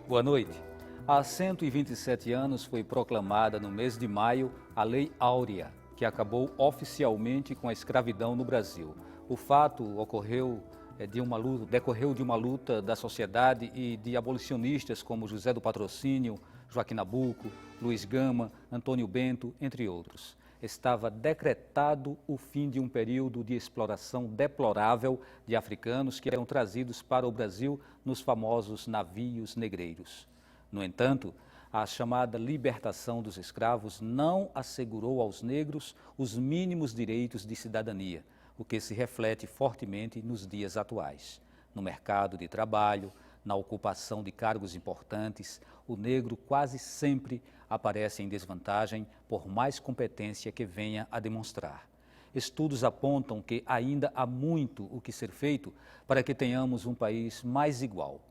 Boa noite. Há 127 anos foi proclamada no mês de maio a Lei Áurea, que acabou oficialmente com a escravidão no Brasil. O fato decorreu de uma luta da sociedade e de abolicionistas como José do Patrocínio, Joaquim Nabuco, Luiz Gama, Antônio Bento, entre outros. Estava decretado o fim de um período de exploração deplorável de africanos que eram trazidos para o Brasil nos famosos navios negreiros. No entanto, a chamada libertação dos escravos não assegurou aos negros os mínimos direitos de cidadania, o que se reflete fortemente nos dias atuais. No mercado de trabalho, na ocupação de cargos importantes, o negro quase sempre aparece em desvantagem por mais competência que venha a demonstrar. Estudos apontam que ainda há muito o que ser feito para que tenhamos um país mais igual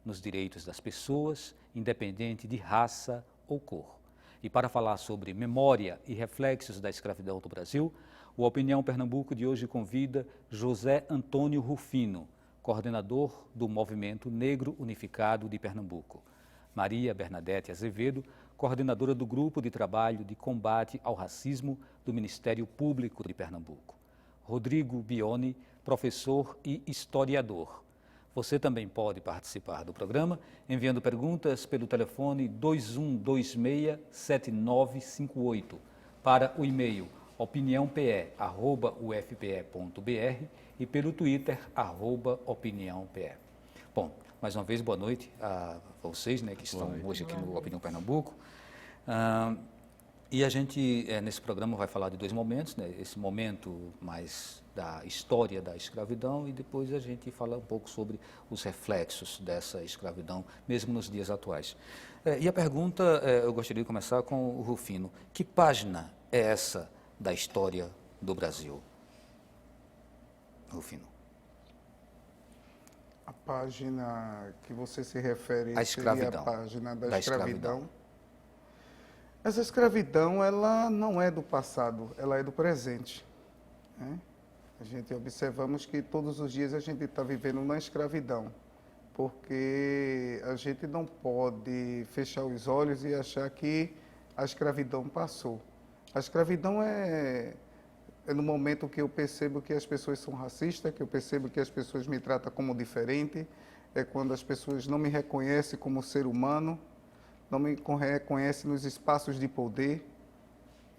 nos direitos das pessoas, independente de raça ou cor. E para falar sobre memória e reflexos da escravidão do Brasil, o Opinião Pernambuco de hoje convida José Antônio Rufino, coordenador do Movimento Negro Unificado de Pernambuco. Maria Bernadette Azevedo, coordenadora do Grupo de Trabalho de Combate ao Racismo do Ministério Público de Pernambuco. Rodrigo Bione, professor e historiador. Você também pode participar do programa enviando perguntas pelo telefone 2126-7958 para o e-mail opiniãope@ufpe.br e pelo Twitter @opiniãope. Bom, mais uma vez boa noite a vocês, que estão hoje aqui no Opinião Pernambuco. E a gente, nesse programa, vai falar de dois momentos, esse momento mais da história da escravidão e depois a gente fala um pouco sobre os reflexos dessa escravidão, mesmo nos dias atuais. E a pergunta, eu gostaria de começar com o Rufino. Que página é essa da história do Brasil? Rufino. A página que você se refere seria a página da escravidão. Essa escravidão, ela não é do passado, ela é do presente. Né? A gente observamos que todos os dias a gente está vivendo na escravidão, porque a gente não pode fechar os olhos e achar que a escravidão passou. A escravidão é no momento que eu percebo que as pessoas são racistas, que eu percebo que as pessoas me tratam como diferente, é quando as pessoas não me reconhecem como ser humano, não me reconhece nos espaços de poder.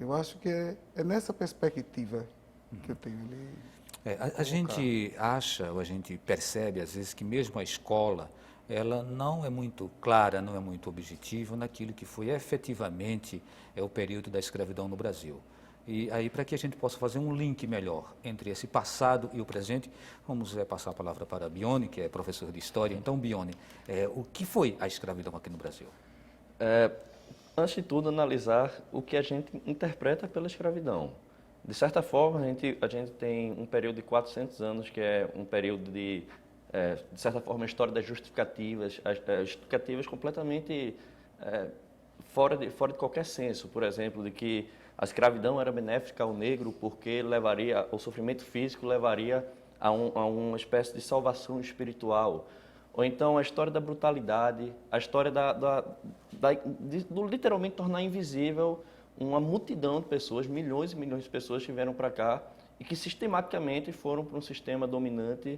Eu acho que é nessa perspectiva que eu tenho ali. A gente acha, ou a gente percebe às vezes que mesmo a escola, ela não é muito clara, não é muito objetiva naquilo que foi efetivamente o período da escravidão no Brasil. E aí, para que a gente possa fazer um link melhor entre esse passado e o presente, vamos passar a palavra para Bione, que é professor de História. Então, Bione, o que foi a escravidão aqui no Brasil? Antes de tudo, analisar o que a gente interpreta pela escravidão. De certa forma, a gente tem um período de 400 anos, que é um período de certa forma, a história das justificativas, as justificativas completamente fora de qualquer senso. Por exemplo, de que a escravidão era benéfica ao negro porque o sofrimento físico levaria a uma espécie de salvação espiritual. Ou então a história da brutalidade, a história do literalmente tornar invisível uma multidão de pessoas, milhões e milhões de pessoas que vieram para cá e que sistematicamente foram para um sistema dominante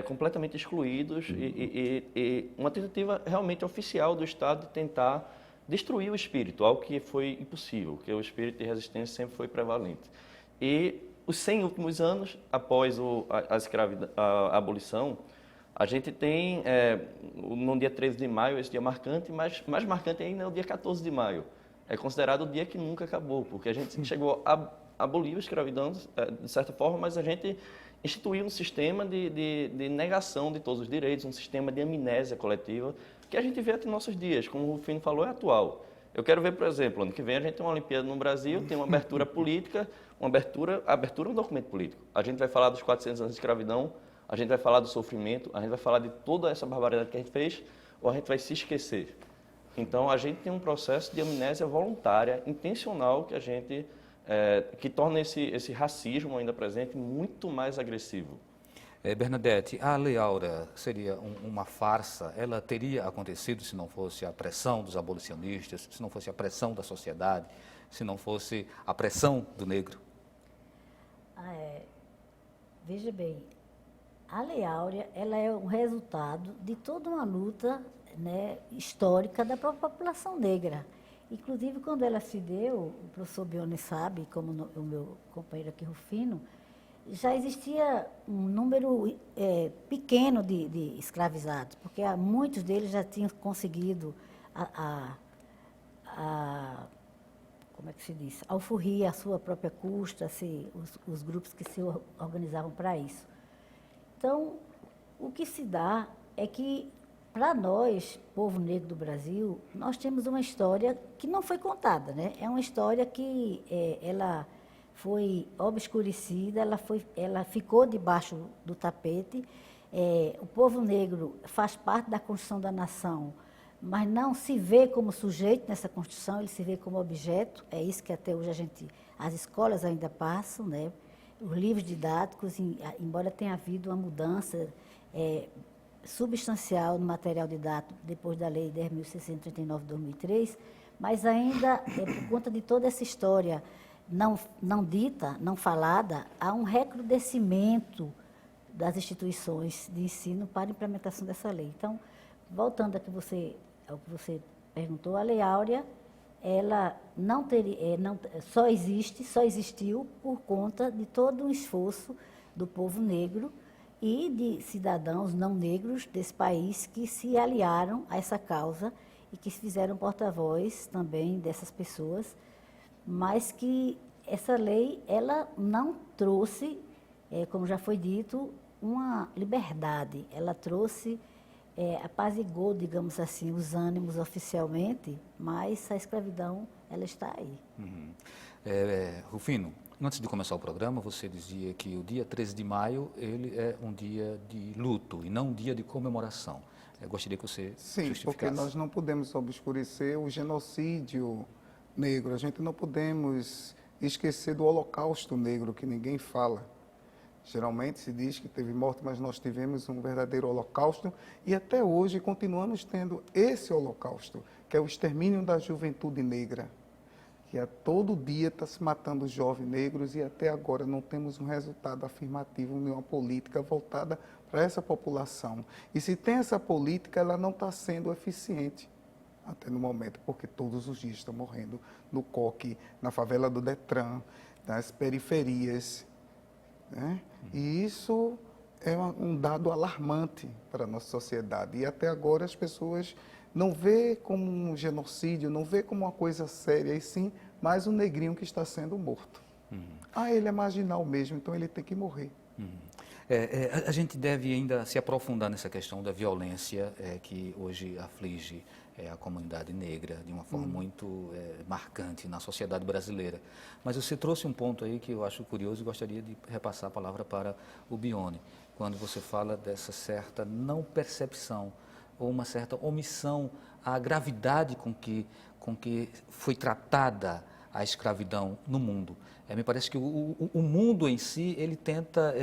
completamente excluídos e uma tentativa realmente oficial do Estado de tentar destruir o espírito, algo que foi impossível, porque o espírito de resistência sempre foi prevalente. E os 100 últimos anos, após a abolição, a gente tem, no dia 13 de maio, esse dia marcante, mas mais marcante ainda é o dia 14 de maio. É considerado o dia que nunca acabou, porque a gente chegou a abolir a escravidão, de certa forma, mas a gente instituiu um sistema de negação de todos os direitos, um sistema de amnésia coletiva, que a gente vê até nossos dias, como o Rufino falou, é atual. Eu quero ver, por exemplo, ano que vem a gente tem uma Olimpíada no Brasil, tem uma abertura política, a abertura é um documento político. A gente vai falar dos 400 anos de escravidão, a gente vai falar do sofrimento, a gente vai falar de toda essa barbaridade que a gente fez, ou a gente vai se esquecer. Então, a gente tem um processo de amnésia voluntária, intencional, que torna esse racismo ainda presente muito mais agressivo. Bernadette, a Lei Áurea seria uma farsa? Ela teria acontecido se não fosse a pressão dos abolicionistas, se não fosse a pressão da sociedade, se não fosse a pressão do negro? Veja bem, a Lei Áurea, ela é um resultado de toda uma luta, né, histórica da própria população negra. Inclusive, quando ela se deu, o professor Bione sabe, como o meu companheiro aqui, Rufino, já existia um número pequeno de escravizados, porque muitos deles já tinham conseguido como é que se diz, alforria à sua própria custa, os grupos que se organizavam para isso. Então, o que se dá é que, para nós, povo negro do Brasil, nós temos uma história que não foi contada, né? É uma história que ela foi obscurecida, ela ficou debaixo do tapete. O povo negro faz parte da construção da nação, mas não se vê como sujeito nessa construção, ele se vê como objeto. É isso que até hoje as escolas ainda passam, né? Os livros didáticos, embora tenha havido uma mudança substancial no material didático depois da Lei 10.639 de 2003, mas ainda, por conta de toda essa história não dita, não falada, há um recrudescimento das instituições de ensino para a implementação dessa lei. Então, voltando ao que você perguntou, a Lei Áurea, ela só existiu por conta de todo um esforço do povo negro e de cidadãos não negros desse país que se aliaram a essa causa e que se fizeram porta-voz também dessas pessoas, mas que essa lei ela não trouxe, como já foi dito, uma liberdade. Ela trouxe, apaziguou, digamos assim, os ânimos oficialmente, mas a escravidão ela está aí. Uhum. Rufino, antes de começar o programa, você dizia que o dia 13 de maio ele é um dia de luto e não um dia de comemoração. Eu gostaria que você justificasse. Porque nós não podemos obscurecer o genocídio negro. A gente não podemos esquecer do Holocausto negro, que ninguém fala. Geralmente se diz que teve morte, mas nós tivemos um verdadeiro holocausto e até hoje continuamos tendo esse holocausto, que é o extermínio da juventude negra, que a todo dia está se matando os jovens negros e até agora não temos um resultado afirmativo, nenhuma política voltada para essa população. E se tem essa política, ela não está sendo eficiente até no momento, porque todos os dias estão morrendo no coque, na favela do Detran, nas periferias, né? E isso é um dado alarmante para a nossa sociedade. E até agora as pessoas não vê como um genocídio, não vê como uma coisa séria, e sim mais um negrinho que está sendo morto. Ele é marginal mesmo, então ele tem que morrer. A gente deve ainda se aprofundar nessa questão da violência que hoje aflige a comunidade negra de uma forma muito marcante na sociedade brasileira. Mas você trouxe um ponto aí que eu acho curioso e gostaria de repassar a palavra para o Bione, quando você fala dessa certa não percepção ou uma certa omissão à gravidade com que foi tratada a escravidão no mundo. Me parece que o mundo em si, ele tenta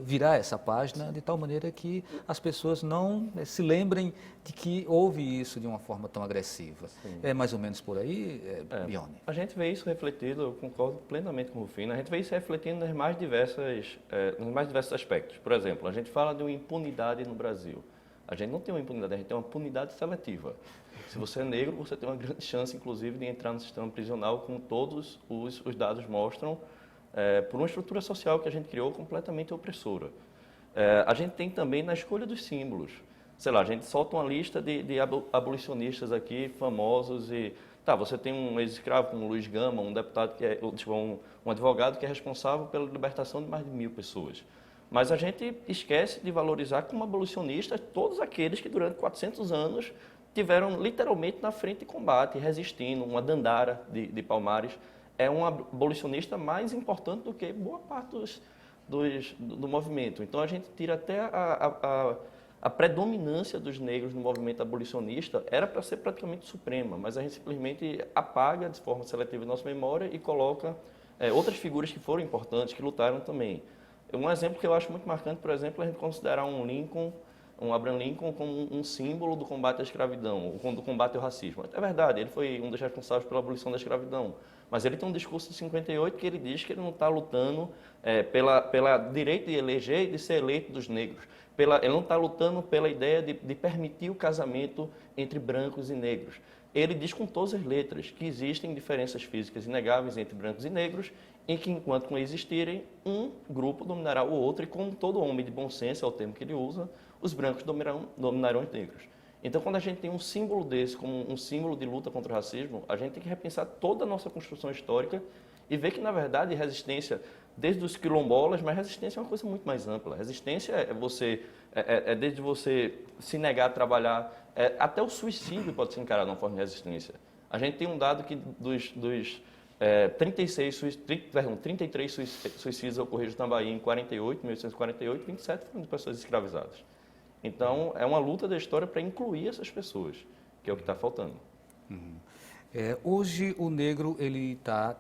virar essa página de tal maneira que as pessoas não se lembrem de que houve isso de uma forma tão agressiva. Sim. É mais ou menos por aí, Bione? A gente vê isso refletido, eu concordo plenamente com o Rufino, a gente vê isso refletindo nos mais diversos aspectos. Por exemplo, a gente fala de uma impunidade no Brasil. A gente não tem uma impunidade, a gente tem uma punidade seletiva. Se você é negro, você tem uma grande chance, inclusive, de entrar no sistema prisional, como todos os dados mostram, por uma estrutura social que a gente criou completamente opressora. A gente tem também na escolha dos símbolos. Sei lá, a gente solta uma lista de abolicionistas aqui, famosos, e você tem um ex-escravo como Luiz Gama, um deputado um advogado que é responsável pela libertação de mais de 1.000 pessoas. Mas a gente esquece de valorizar como abolicionistas todos aqueles que durante 400 anos tiveram literalmente na frente de combate, resistindo. Uma Dandara de Palmares é um abolicionista mais importante do que boa parte do movimento. Então a gente tira até a predominância dos negros no movimento abolicionista, era para ser praticamente suprema, mas a gente simplesmente apaga de forma seletiva a nossa memória e coloca outras figuras que foram importantes, que lutaram também. Um exemplo que eu acho muito marcante, por exemplo, é a gente considerar um Abraham Lincoln como um símbolo do combate à escravidão, do combate ao racismo. É verdade, ele foi um dos responsáveis pela abolição da escravidão, mas ele tem um discurso de 58 que ele diz que ele não está lutando pela direito de eleger e de ser eleito dos negros. Ele não está lutando pela ideia de permitir o casamento entre brancos e negros. Ele diz com todas as letras que existem diferenças físicas inegáveis entre brancos e negros e que, enquanto existirem, um grupo dominará o outro e, como todo homem de bom senso, é o termo que ele usa, os brancos dominarão os negros. Então, quando a gente tem um símbolo desse como um símbolo de luta contra o racismo, a gente tem que repensar toda a nossa construção histórica e ver que, na verdade, resistência, desde os quilombolas, mas resistência é uma coisa muito mais ampla. Resistência é desde você se negar a trabalhar, até o suicídio pode ser encarado de uma forma de resistência. A gente tem um dado que dos 33 suicídios ocorridos na Bahia em 1848, 27 foram de pessoas escravizadas. Então, é uma luta da história para incluir essas pessoas, que é o que está faltando. Hoje, o negro ele está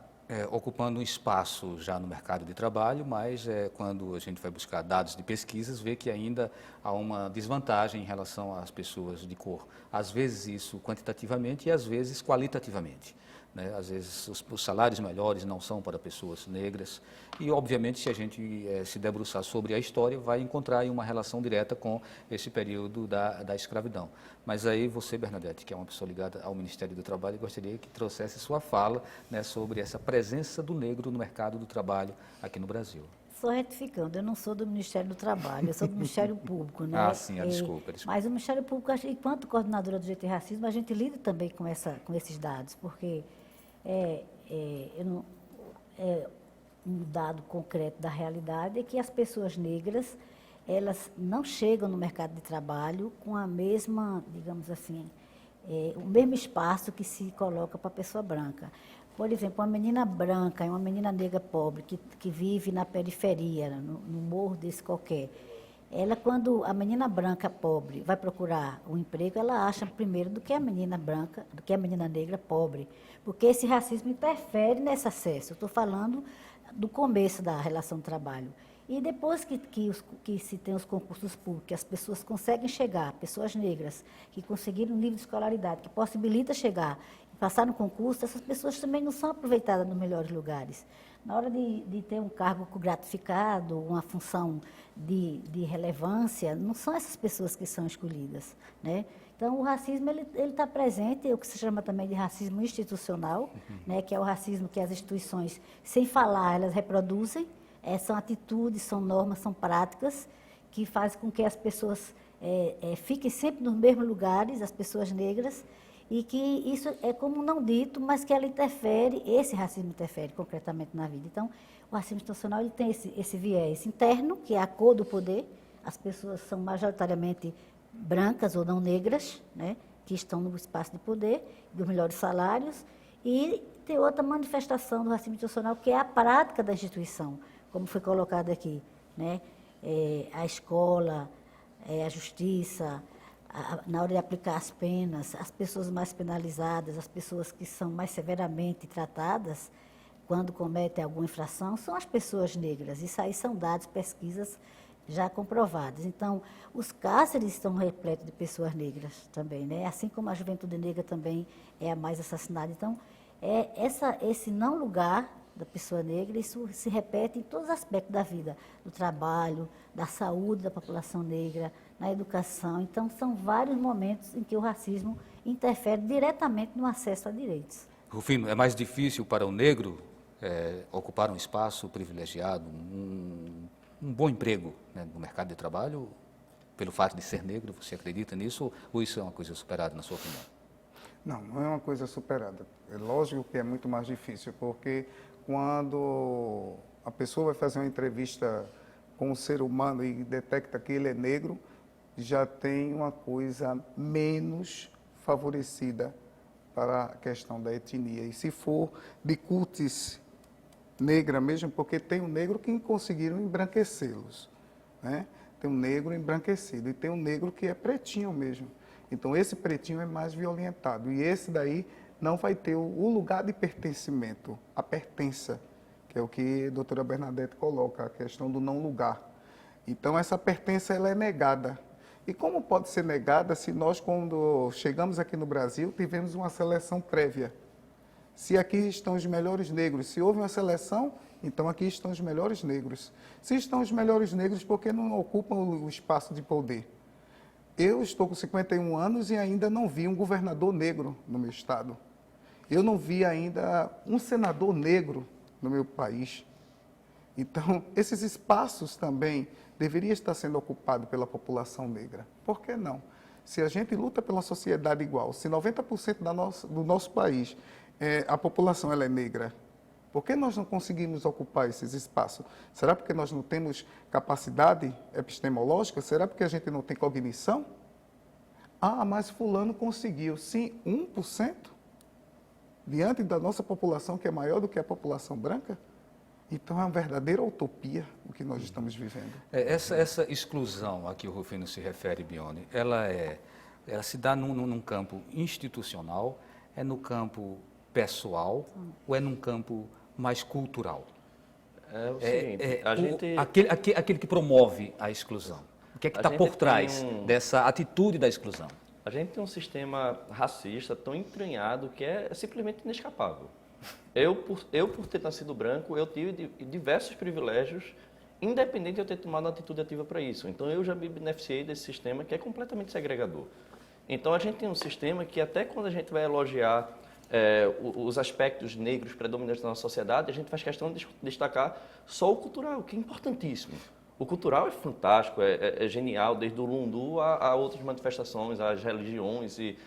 ocupando um espaço já no mercado de trabalho, mas quando a gente vai buscar dados de pesquisas, vê que ainda há uma desvantagem em relação às pessoas de cor. Às vezes isso quantitativamente e às vezes qualitativamente. Né? Às vezes os salários melhores não são para pessoas negras e, obviamente, se a gente se debruçar sobre a história, vai encontrar aí uma relação direta com esse período da escravidão. Mas aí você, Bernadette, que é uma pessoa ligada ao Ministério do Trabalho, gostaria que trouxesse sua fala, né, sobre essa presença do negro no mercado do trabalho aqui no Brasil. Só retificando, eu não sou do Ministério do Trabalho, eu sou do Ministério Público, né? Ah, sim, desculpa. Mas o Ministério Público, enquanto coordenadora do GT Racismo, a gente lida também com esses dados, porque um dado concreto da realidade é que as pessoas negras, elas não chegam no mercado de trabalho com a mesma, digamos assim, o mesmo espaço que se coloca para a pessoa branca. Por exemplo, uma menina branca e uma menina negra pobre que vive na periferia, no morro desse qualquer, quando a menina branca pobre vai procurar um emprego, ela acha primeiro do que a menina branca, do que a menina negra pobre, porque esse racismo interfere nesse acesso. Eu estou falando do começo da relação de trabalho. E depois que se tem os concursos públicos, que as pessoas conseguem chegar, pessoas negras que conseguiram um nível de escolaridade, que possibilita chegar e passar no concurso, essas pessoas também não são aproveitadas nos melhores lugares. Na hora de ter um cargo gratificado, uma função de relevância, não são essas pessoas que são escolhidas, né? Então, o racismo ele está presente, é o que se chama também de racismo institucional, né? Que é o racismo que as instituições, sem falar, elas reproduzem. São atitudes, são normas, são práticas que fazem com que as pessoas fiquem sempre nos mesmos lugares, as pessoas negras, e que isso é como não dito, mas que ela interfere, esse racismo interfere concretamente na vida. Então, o racismo institucional ele tem esse viés interno, que é a cor do poder, as pessoas são majoritariamente brancas ou não negras, né, que estão no espaço de poder, dos melhores salários, e tem outra manifestação do racismo institucional, que é a prática da instituição, como foi colocado aqui, né, a escola, a justiça, na hora de aplicar as penas, as pessoas mais penalizadas, as pessoas que são mais severamente tratadas quando cometem alguma infração, são as pessoas negras. Isso aí são dados, pesquisas já comprovadas. Então, os cárceres estão repletos de pessoas negras também, né? Assim como a juventude negra também é a mais assassinada. Então, esse não lugar da pessoa negra, isso se repete em todos os aspectos da vida, do trabalho, da saúde da população negra, na educação. Então, são vários momentos em que o racismo interfere diretamente no acesso a direitos. Rufino, é mais difícil para o negro ocupar um espaço privilegiado, um bom emprego, né, no mercado de trabalho, pelo fato de ser negro? Você acredita nisso ou isso é uma coisa superada, na sua opinião? Não, não é uma coisa superada. É lógico que é muito mais difícil, porque quando a pessoa vai fazer uma entrevista com um ser humano e detecta que ele é negro, já tem uma coisa menos favorecida para a questão da etnia. E se for de cutis negra mesmo, porque tem um negro que conseguiram embranquecê-los, né? Tem um negro embranquecido e tem um negro que é pretinho mesmo. Então, esse pretinho é mais violentado e esse daí não vai ter o lugar de pertencimento, a pertença, que é o que a doutora Bernadette coloca, a questão do não lugar. Então, essa pertença ela é negada. E como pode ser negada se nós, quando chegamos aqui no Brasil, tivemos uma seleção prévia? Se aqui estão os melhores negros, se houve uma seleção, então aqui estão os melhores negros. Se estão os melhores negros, por que não ocupam o espaço de poder? Eu estou com 51 anos e ainda não vi um governador negro no meu estado. Eu não vi ainda um senador negro no meu país. Então, esses espaços também deveriam estar sendo ocupados pela população negra. Por que não? Se a gente luta pela sociedade igual, se 90% do nosso país, a população ela é negra, por que nós não conseguimos ocupar esses espaços? Será porque nós não temos capacidade epistemológica? Será porque a gente não tem cognição? Ah, mas fulano conseguiu. Sim, 1%? Diante da nossa população, que é maior do que a população branca? Então é uma verdadeira utopia o que nós estamos vivendo. Essa exclusão a que o Rufino se refere, Bione, ela se dá num campo institucional, é no campo pessoal ou é num campo mais cultural? É o seguinte, a gente... Aquele que promove a exclusão. O que é que está por trás dessa atitude da exclusão? A gente tem um sistema racista tão entranhado que é simplesmente inescapável. Eu por ter nascido branco, eu tive diversos privilégios, independente de eu ter tomado uma atitude ativa para isso. Então, eu já me beneficiei desse sistema que é completamente segregador. Então, a gente tem um sistema que até quando a gente vai elogiar os aspectos negros predominantes da nossa sociedade, a gente faz questão de destacar só o cultural, que é importantíssimo. O cultural é fantástico, é genial, desde o lundu a outras manifestações, as religiões e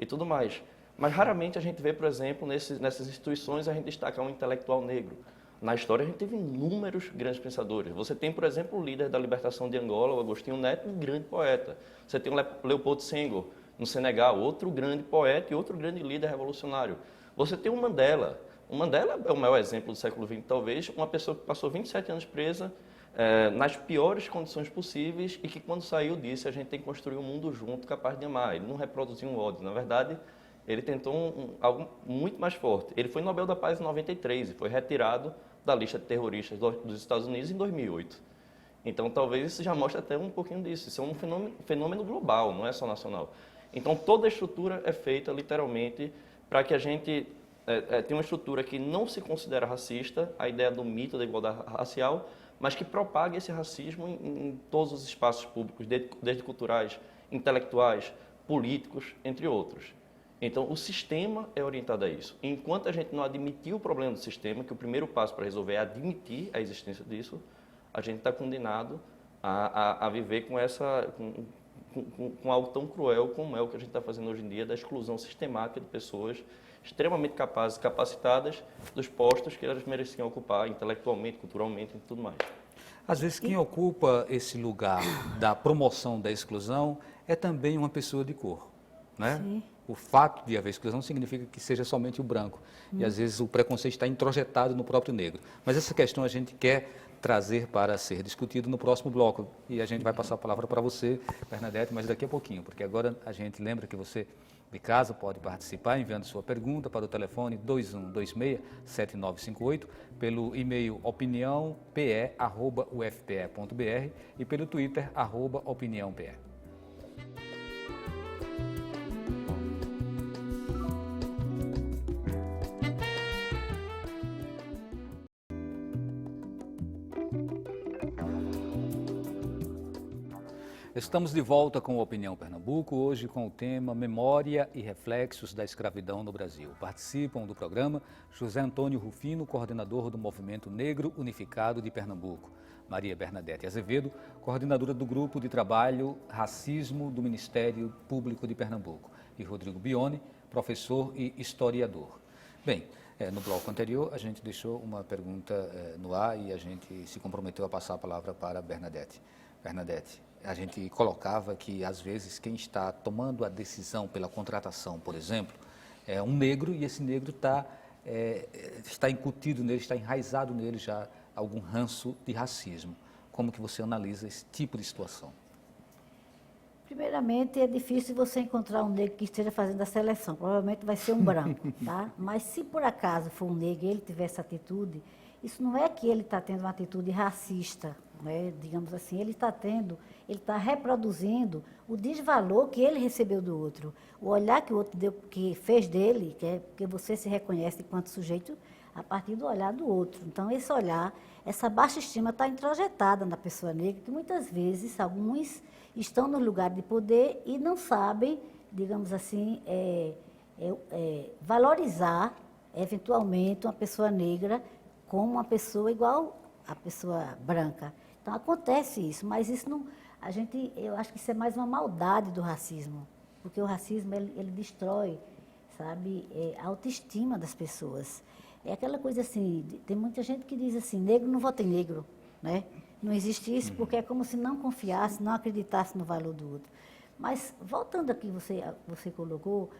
tudo mais. Mas raramente a gente vê, por exemplo, nessas instituições, a gente destacar um intelectual negro. Na história, a gente teve inúmeros grandes pensadores. Você tem, por exemplo, o líder da libertação de Angola, o Agostinho Neto, um grande poeta. Você tem o Leopoldo Senghor, no Senegal, outro grande poeta e outro grande líder revolucionário. Você tem o Mandela. O Mandela é o maior exemplo do século XX, talvez, uma pessoa que passou 27 anos presa, nas piores condições possíveis e que, quando saiu disse, a gente tem que construir um mundo junto, capaz de amar. Ele não reproduziu um ódio. Na verdade, ele tentou algo muito mais forte. Ele foi Nobel da Paz em 93 e foi retirado da lista de terroristas dos Estados Unidos em 2008. Então, talvez isso já mostre até um pouquinho disso. Isso é um fenômeno global, não é só nacional. Então, toda a estrutura é feita, literalmente, para que a gente tenha uma estrutura que não se considera racista, a ideia do mito da igualdade racial, mas que propague esse racismo em todos os espaços públicos, desde culturais, intelectuais, políticos, entre outros. Então, o sistema é orientado a isso. Enquanto a gente não admitir o problema do sistema, que o primeiro passo para resolver é admitir a existência disso, a gente está condenado a viver com algo tão cruel como é o que a gente está fazendo hoje em dia, da exclusão sistemática de pessoas extremamente capazes e capacitadas dos postos que elas mereciam ocupar intelectualmente, culturalmente e tudo mais. Às vezes, quem ocupa esse lugar da promoção da exclusão é também uma pessoa de cor, né? Sim. O fato de haver exclusão significa que seja somente o branco. E, às vezes, o preconceito está introjetado no próprio negro. Mas essa questão a gente quer trazer para ser discutido no próximo bloco. E a gente vai passar a palavra para você, Bernadette, mas daqui a pouquinho, porque agora a gente lembra que você, de casa, pode participar enviando sua pergunta para o telefone 2126-7958, pelo e-mail opiniãope@ufpe.br e pelo Twitter, @opiniãope. Estamos de volta com a Opinião Pernambuco, hoje com o tema Memória e Reflexos da Escravidão no Brasil. Participam do programa José Antônio Rufino, coordenador do Movimento Negro Unificado de Pernambuco, Maria Bernadette Azevedo, coordenadora do Grupo de Trabalho Racismo do Ministério Público de Pernambuco, e Rodrigo Bione, professor e historiador. Bem, no bloco anterior a gente deixou uma pergunta no ar e a gente se comprometeu a passar a palavra para Bernadette. Bernadette, a gente colocava que, às vezes, quem está tomando a decisão pela contratação, por exemplo, é um negro e esse negro está incutido nele, está enraizado nele já algum ranço de racismo. Como que você analisa esse tipo de situação? Primeiramente, é difícil você encontrar um negro que esteja fazendo a seleção. Provavelmente vai ser um branco, tá? Mas se por acaso for um negro e ele tiver essa atitude, isso não é que ele está tendo uma atitude racista, né? Digamos assim, ele está reproduzindo o desvalor que ele recebeu do outro, o olhar que o outro deu, que fez dele, que é porque você se reconhece enquanto sujeito a partir do olhar do outro. Então, esse olhar, essa baixa estima está introjetada na pessoa negra, que muitas vezes alguns estão no lugar de poder e não sabem, digamos assim, valorizar eventualmente uma pessoa negra como uma pessoa igual à pessoa branca. Então acontece isso, mas isso não, eu acho que isso é mais uma maldade do racismo, porque o racismo ele destrói, sabe, a autoestima das pessoas. É aquela coisa assim, tem muita gente que diz assim, negro não vota em negro, né? Não existe isso porque é como se não confiasse, não acreditasse no valor do outro. Mas voltando aqui, você colocou,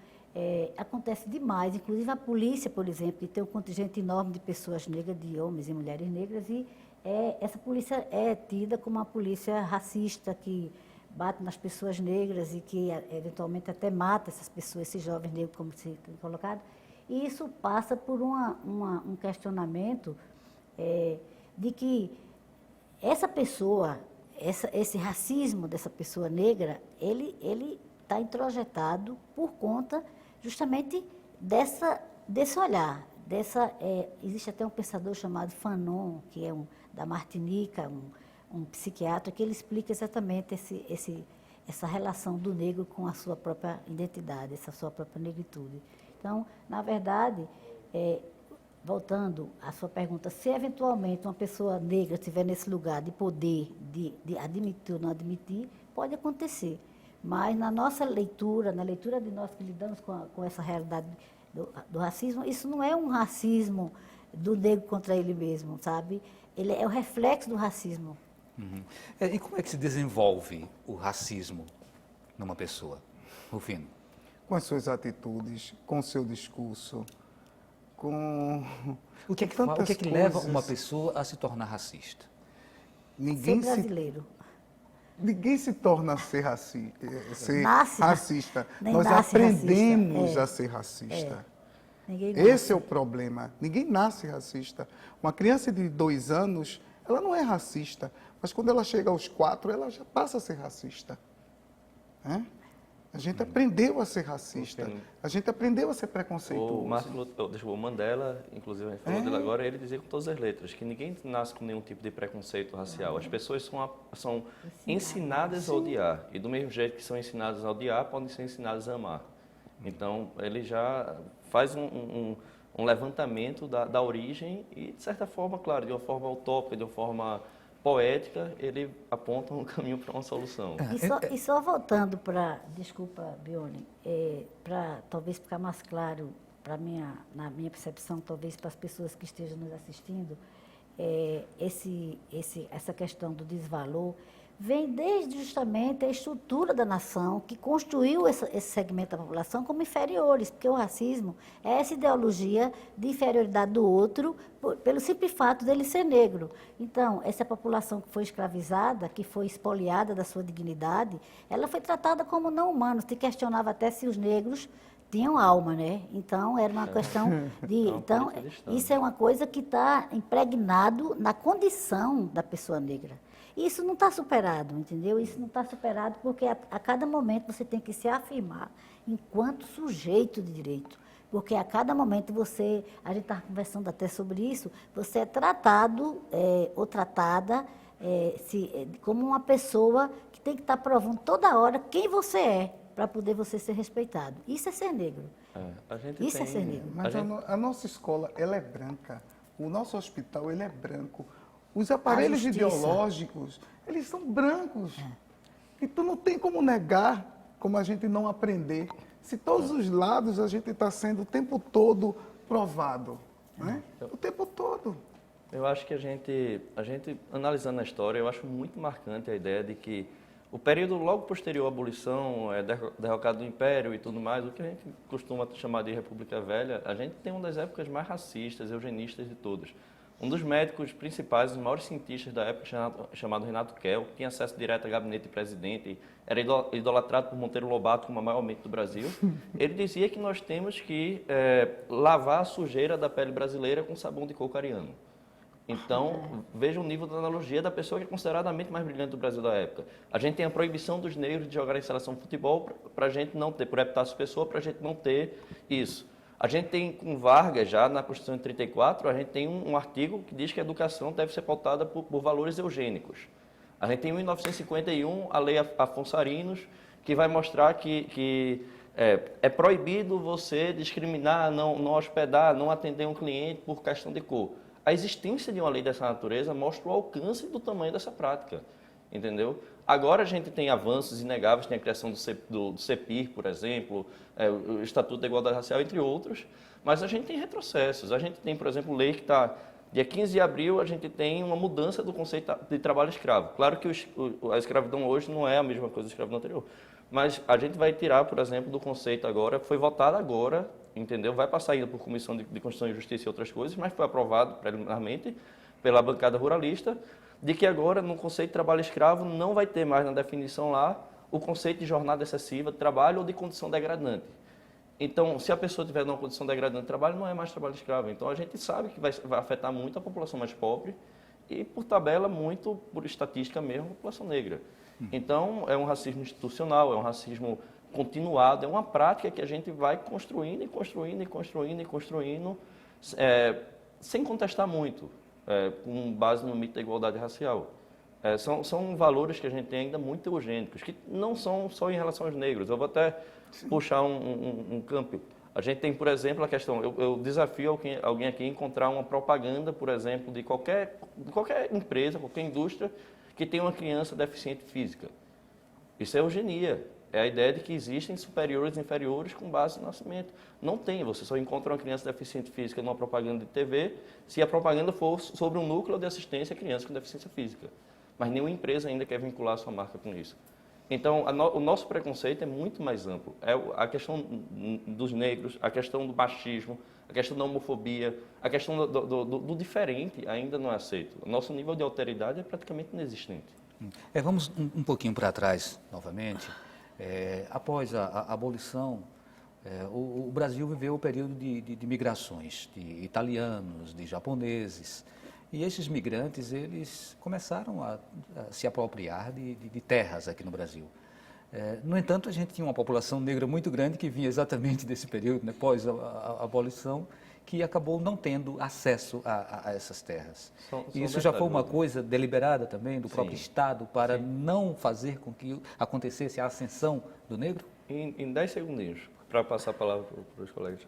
acontece demais, inclusive a polícia, por exemplo, que tem um contingente enorme de pessoas negras, de homens e mulheres negras, e essa polícia é tida como uma polícia racista, que bate nas pessoas negras e que eventualmente até mata essas pessoas, esses jovens negros, como se colocado. E isso passa por um questionamento de que essa pessoa, esse racismo dessa pessoa negra, ele está introjetado por conta justamente desse olhar. Existe até um pensador chamado Fanon, que é da Martinica, um psiquiatra, que ele explica exatamente essa relação do negro com a sua própria identidade, essa sua própria negritude. Então, na verdade, voltando à sua pergunta, se eventualmente uma pessoa negra estiver nesse lugar de poder, de admitir ou não admitir, pode acontecer. Mas na nossa leitura, na leitura de nós que lidamos com essa realidade do racismo, isso não é um racismo do negro contra ele mesmo, sabe? Ele é o reflexo do racismo. Uhum. E como é que se desenvolve o racismo numa pessoa, Rufino? Com as suas atitudes, com o seu discurso, com... O que é que leva uma pessoa a se tornar racista? Ninguém Ser brasileiro. Ninguém se torna a ser racista. Nem Nós nasce aprendemos racista. a ser racista. Ninguém Esse nasce. é o problema. Ninguém nasce racista. Uma criança de 2 anos, ela não é racista, mas quando ela chega aos 4, ela já passa a ser racista. A gente aprendeu a ser racista. A gente aprendeu a ser preconceituoso. O Mandela, inclusive a gente falou dele agora, ele dizia com todas as letras que ninguém nasce com nenhum tipo de preconceito racial. As pessoas são ensinadas a odiar. E do mesmo jeito que são ensinadas a odiar, podem ser ensinadas a amar. Então, ele já faz um levantamento da origem e, de certa forma, claro, de uma forma utópica, de uma forma poética, ele aponta um caminho para uma solução. E só voltando para, desculpa, Bione, para talvez ficar mais claro na minha percepção, talvez para as pessoas que estejam nos assistindo, essa questão do desvalor vem desde justamente a estrutura da nação que construiu esse segmento da população como inferiores, porque o racismo é essa ideologia de inferioridade do outro pelo simples fato dele ser negro. Então, essa população que foi escravizada, que foi expoliada da sua dignidade, ela foi tratada como não humana. Se questionava até se os negros tinham alma, né? Então, era uma questão de... Então, isso é uma coisa que está impregnado na condição da pessoa negra. Isso não está superado, entendeu? Isso não está superado porque a cada momento você tem que se afirmar enquanto sujeito de direito. Porque a cada momento a gente está conversando até sobre isso, você é tratado ou tratada como uma pessoa que tem que estar provando toda hora quem você é, para poder você ser respeitado. Isso é ser negro. É ser negro. Mas a nossa escola, ela é branca. O nosso hospital, ele é branco. Os aparelhos ideológicos, eles são brancos. Então não tem como negar, como a gente não aprender. Se todos os lados a gente está sendo o tempo todo provado. Né? O tempo todo. Eu acho que a gente, analisando a história, eu acho muito marcante a ideia de que o período logo posterior à abolição, derrocado do Império e tudo mais, o que a gente costuma chamar de República Velha, a gente tem uma das épocas mais racistas, eugenistas de todas. Um dos médicos principais, os maiores cientistas da época, chamado Renato Kell, que tinha acesso direto ao gabinete do presidente, era idolatrado por Monteiro Lobato como a maior mente do Brasil. Ele dizia que nós temos que lavar a sujeira da pele brasileira com sabão de coco ariano. Então, veja o nível da analogia da pessoa que é considerada a mente mais brilhante do Brasil da época. A gente tem a proibição dos negros de jogar em seleção de futebol para a gente não ter, por Epitácio Pessoa, para a gente não ter isso. A gente tem, com Vargas, já na Constituição de 34, a gente tem um artigo que diz que a educação deve ser pautada por valores eugênicos. A gente tem em 1951 a Lei Afonso Arinos, que vai mostrar que é proibido você discriminar, não hospedar, não atender um cliente por questão de cor. A existência de uma lei dessa natureza mostra o alcance do tamanho dessa prática, entendeu? Agora a gente tem avanços inegáveis, tem a criação do CEPIR, por exemplo, o Estatuto da Igualdade Racial, entre outros, mas a gente tem retrocessos. A gente tem, por exemplo, lei que está... Dia 15 de abril, a gente tem uma mudança do conceito de trabalho escravo. Claro que a escravidão hoje não é a mesma coisa da escravidão anterior, mas a gente vai tirar, por exemplo, do conceito agora, foi votado agora, entendeu? Vai passar ainda por Comissão de Constituição e Justiça e outras coisas, mas foi aprovado preliminarmente pela bancada ruralista, de que agora, no conceito de trabalho escravo, não vai ter mais na definição lá o conceito de jornada excessiva de trabalho ou de condição degradante. Então, se a pessoa tiver numa condição degradante de trabalho, não é mais trabalho escravo. Então, a gente sabe que vai afetar muito a população mais pobre e, por tabela, muito, por estatística mesmo, a população negra. Então, é um racismo institucional, é um racismo continuado, é uma prática que a gente vai construindo e construindo e construindo e construindo, sem contestar muito, com base no mito da igualdade racial. São valores que a gente tem ainda muito eugênicos, que não são só em relação aos negros. Eu vou até puxar um campo. A gente tem, por exemplo, a questão... Eu desafio alguém aqui a encontrar uma propaganda, por exemplo, de qualquer empresa, qualquer indústria, que tem uma criança deficiente física. Isso é eugenia. É a ideia de que existem superiores e inferiores com base no nascimento. Não tem. Você só encontra uma criança deficiente física numa propaganda de TV se a propaganda for sobre um núcleo de assistência a crianças com deficiência física. Mas nenhuma empresa ainda quer vincular a sua marca com isso. Então, o nosso preconceito é muito mais amplo. É a questão dos negros, a questão do machismo, a questão da homofobia, a questão do diferente ainda não é aceito. O nosso nível de alteridade é praticamente inexistente. Vamos um pouquinho para trás, novamente. Após a abolição, o Brasil viveu o período de migrações, de italianos, de japoneses. E esses migrantes, eles começaram a se apropriar de terras aqui no Brasil. No entanto, a gente tinha uma população negra muito grande que vinha exatamente desse período, né, pós a abolição, que acabou não tendo acesso a essas terras. E isso já foi uma coisa deliberada também do próprio Estado para não fazer com que acontecesse a ascensão do negro? Em 10 segundinhos, para passar a palavra para os colegas.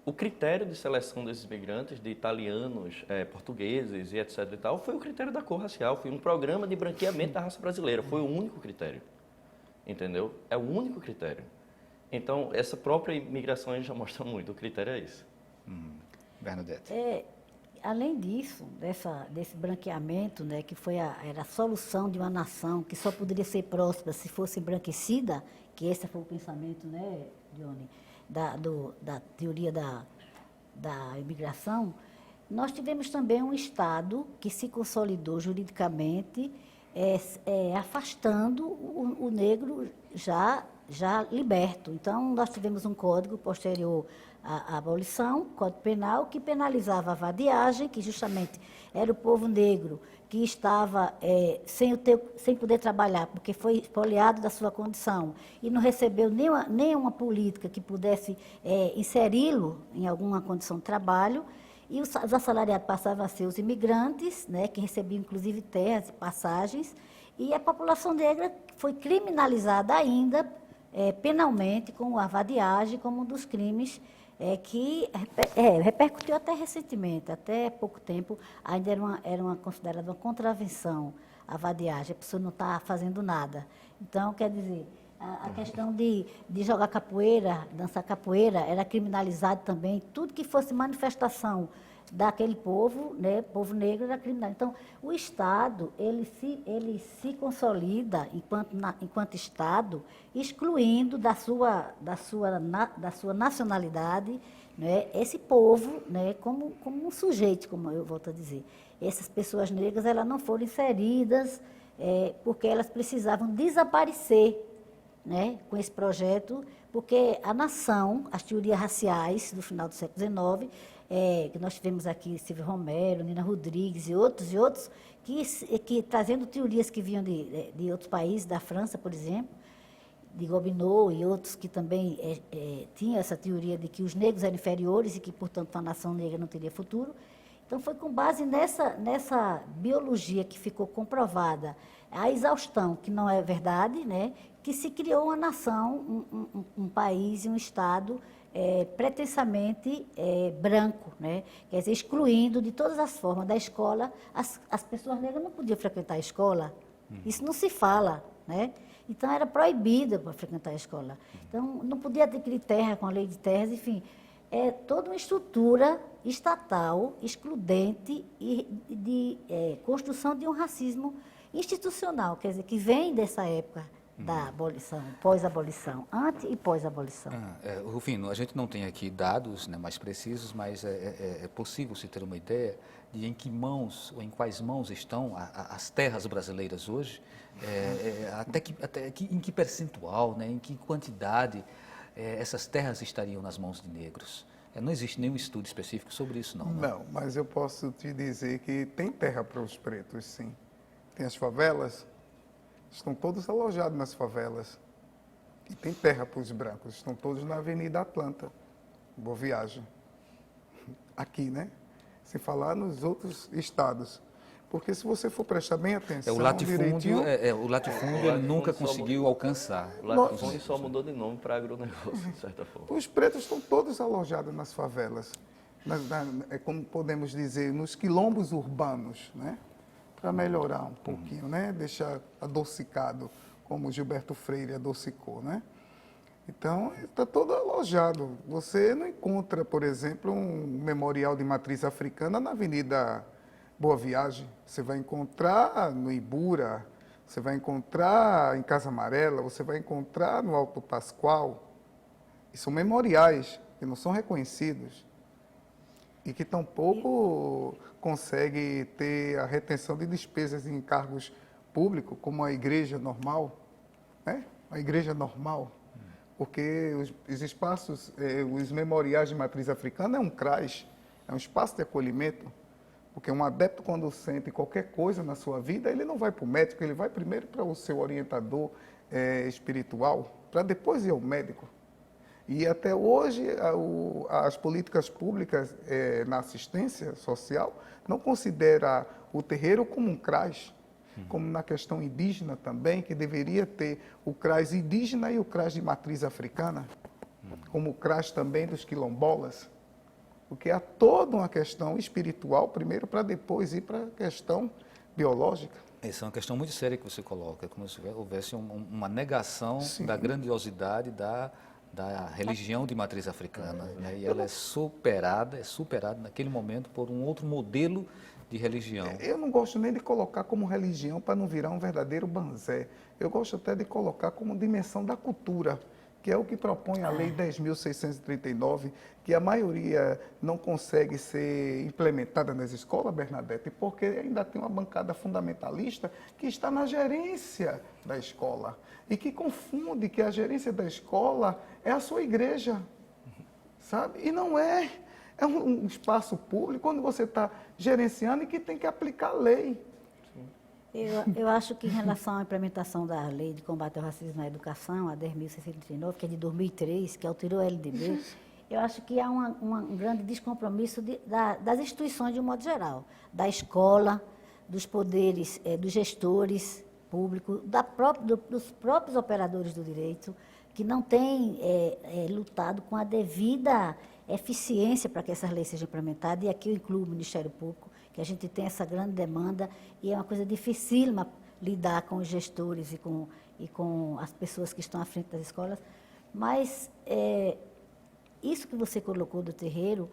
O critério de seleção desses migrantes, de italianos, portugueses e etc. e tal, foi o critério da cor racial, foi um programa de branqueamento da raça brasileira, foi o único critério, entendeu? É o único critério. Então, essa própria imigração já mostra muito, o critério é esse. Bernadette. Além disso, desse branqueamento, né, que era a solução de uma nação que só poderia ser próspera se fosse embranquecida, que esse foi o pensamento, né, Johnny, da teoria da imigração, nós tivemos também um Estado que se consolidou juridicamente, afastando o negro já liberto. Então, nós tivemos um código posterior à abolição, Código Penal, que penalizava a vadiagem, que justamente era o povo negro que estava sem poder trabalhar, porque foi expoliado da sua condição e não recebeu nenhuma política que pudesse inseri-lo em alguma condição de trabalho. E os assalariados passavam a ser os imigrantes, né, que recebiam inclusive terras e passagens, e a população negra foi criminalizada ainda penalmente com a vadiagem como um dos crimes que repercutiu até recentemente, até pouco tempo, ainda era considerada uma contravenção a vadiagem, a pessoa não está fazendo nada. Então, quer dizer, a questão de jogar capoeira, dançar capoeira, era criminalizado também. Tudo que fosse manifestação daquele povo, né, povo negro, era criminalizado. Então, o Estado, ele se consolida enquanto Estado, excluindo da sua nacionalidade, né, esse povo, né, como um sujeito, como eu volto a dizer. Essas pessoas negras, elas não foram inseridas porque elas precisavam desaparecer, né, com esse projeto, porque a nação, as teorias raciais do final do século XIX, que nós tivemos aqui Silvio Romero, Nina Rodrigues e outros, que trazendo teorias que vinham de outros países, da França, por exemplo, de Gobineau e outros que também tinham essa teoria de que os negros eram inferiores e que, portanto, a nação negra não teria futuro. Então, foi com base nessa biologia que ficou comprovada, a exaustão, que não é verdade, né, que se criou uma nação, um país e um Estado pretensamente branco, né, quer dizer, excluindo de todas as formas da escola, as pessoas negras não podiam frequentar a escola, isso não se fala, né? Então, era proibido para frequentar a escola. Então, não podia adquirir terra com a lei de terras, enfim. É toda uma estrutura estatal, excludente e de construção de um racismo institucional, quer dizer, que vem dessa época da abolição, pós-abolição, antes e pós-abolição. Rufino, a gente não tem aqui dados, né, mais precisos, mas é possível se ter uma ideia de em que mãos ou em quais mãos estão as terras brasileiras hoje, em que percentual, né, em que quantidade essas terras estariam nas mãos de negros. Não existe nenhum estudo específico sobre isso, não. Não, mas eu posso te dizer que tem terra para os pretos, sim. Tem as favelas, estão todos alojados nas favelas. E tem terra para os brancos, estão todos na Avenida Atlanta. Boa Viagem. Aqui, né? Sem falar nos outros estados. Porque se você for prestar bem atenção... O latifúndio ele nunca conseguiu alcançar. O latifúndio só mudou de nome para agronegócio, de certa forma. Os pretos estão todos alojados nas favelas. Como podemos dizer, nos quilombos urbanos, né? Para melhorar um pouquinho, né? Deixar adocicado, como Gilberto Freire adocicou, né? Então, está todo alojado. Você não encontra, por exemplo, um memorial de matriz africana na Avenida Boa Viagem. Você vai encontrar no Ibura, você vai encontrar em Casa Amarela, você vai encontrar no Alto Pascoal. E são memoriais que não são reconhecidos e que tampouco conseguem ter a retenção de despesas em cargos públicos, como a igreja normal, né? A igreja normal. Porque os espaços, os memoriais de matriz africana é um CRAS, é um espaço de acolhimento. Porque um adepto, quando sente qualquer coisa na sua vida, ele não vai para o médico, ele vai primeiro para o seu orientador espiritual, para depois ir ao médico. E até hoje, as políticas públicas na assistência social não consideram o terreiro como um CRAS, como na questão indígena também, que deveria ter o CRAS indígena e o CRAS de matriz africana, como o CRAS também dos quilombolas. Porque há toda uma questão espiritual primeiro para depois ir para a questão biológica. Essa é uma questão muito séria que você coloca, como se houvesse uma negação Sim. da grandiosidade da religião de matriz africana. Né? E ela é superada naquele momento por um outro modelo de religião. Eu não gosto nem de colocar como religião para não virar um verdadeiro banzé. Eu gosto até de colocar como dimensão da cultura, que é o que propõe a Lei 10.639, que a maioria não consegue ser implementada nas escolas, Bernadette, porque ainda tem uma bancada fundamentalista que está na gerência da escola e que confunde que a gerência da escola é a sua igreja, sabe? E não é. É um espaço público onde você está gerenciando e que tem que aplicar a lei. Eu acho que em relação à implementação da Lei de Combate ao Racismo na Educação, a 10.639, que é de 2003, que alterou a LDB, eu acho que há um grande descompromisso das instituições de um modo geral, da escola, dos poderes, dos gestores públicos, dos próprios operadores do direito, que não têm lutado com a devida eficiência para que essas leis sejam implementadas, e aqui eu incluo o Ministério Público, que a gente tem essa grande demanda, e é uma coisa dificílima lidar com os gestores e com as pessoas que estão à frente das escolas, mas isso que você colocou do terreiro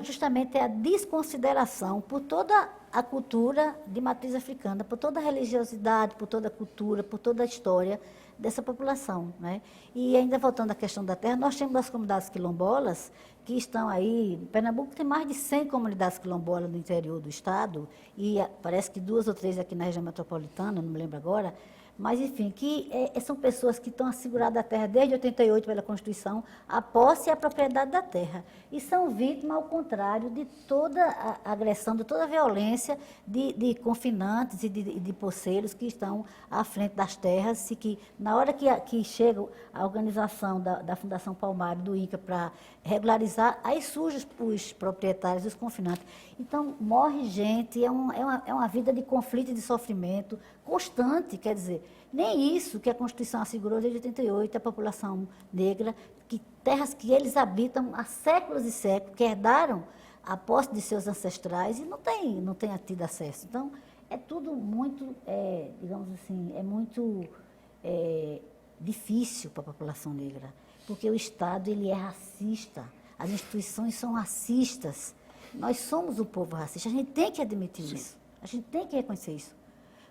justamente a desconsideração por toda a cultura de matriz africana, por toda a religiosidade, por toda a cultura, por toda a história dessa população, né? E ainda voltando à questão da terra, nós temos as comunidades quilombolas que estão aí, em Pernambuco tem mais de 100 comunidades quilombolas no interior do estado, e parece que 2 ou 3 aqui na região metropolitana, não me lembro agora, Mas, enfim, que são pessoas que estão asseguradas a terra desde 88 pela Constituição, a posse e a propriedade da terra. E são vítimas, ao contrário, de toda a agressão, de toda a violência de confinantes e de poceiros que estão à frente das terras e que, na hora que chega a organização da Fundação Palmares, do INCRA, para regularizar, aí surgem os proprietários, os confinantes. Então, morre gente, é uma vida de conflito e de sofrimento constante, quer dizer, nem isso que a Constituição assegurou desde 88, a população negra, que terras que eles habitam há séculos e séculos, que herdaram a posse de seus ancestrais e não tem tido acesso. Então, é tudo muito, digamos assim, é muito difícil para a população negra, porque o Estado ele é racista, as instituições são racistas, nós somos o povo racista, a gente tem que admitir isso, a gente tem que reconhecer isso,